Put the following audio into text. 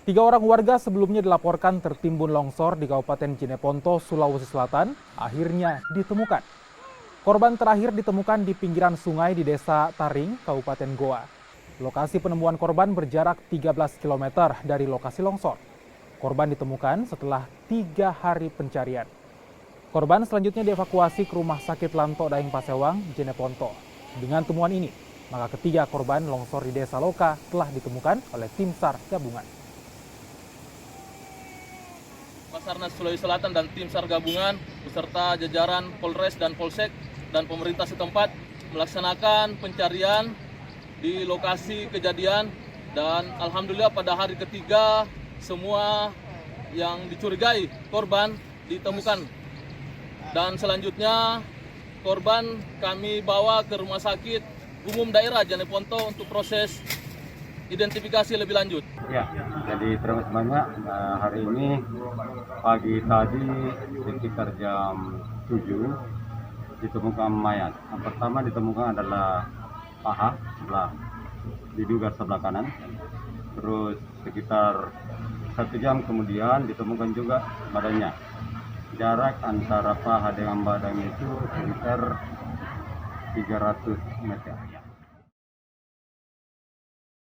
Tiga orang warga sebelumnya dilaporkan tertimbun longsor di Kabupaten Jeneponto, Sulawesi Selatan, akhirnya ditemukan. Korban terakhir ditemukan di pinggiran sungai di Desa Taring, Kabupaten Goa. Lokasi penemuan korban berjarak 13 km dari lokasi longsor. Korban ditemukan setelah 3 hari pencarian. Korban selanjutnya dievakuasi ke Rumah Sakit Lanto Daeng Pasewang, Jeneponto. Dengan temuan ini, maka ketiga korban longsor di Desa Loka telah ditemukan oleh tim SAR gabungan. Basarnas Sulawesi Selatan dan tim SAR gabungan beserta jajaran Polres dan Polsek dan pemerintah setempat melaksanakan pencarian di lokasi kejadian dan alhamdulillah pada hari ketiga semua yang dicurigai korban ditemukan dan selanjutnya korban kami bawa ke Rumah Sakit Umum Daerah Jeneponto untuk proses identifikasi lebih lanjut. Ya, jadi terima kasih banyak. Hari ini pagi tadi sekitar jam 7 ditemukan mayat. Yang pertama ditemukan adalah paha sebelah, diduga sebelah kanan. Terus sekitar 1 jam kemudian ditemukan juga badannya. Jarak antara paha dengan badan itu sekitar 300 meter.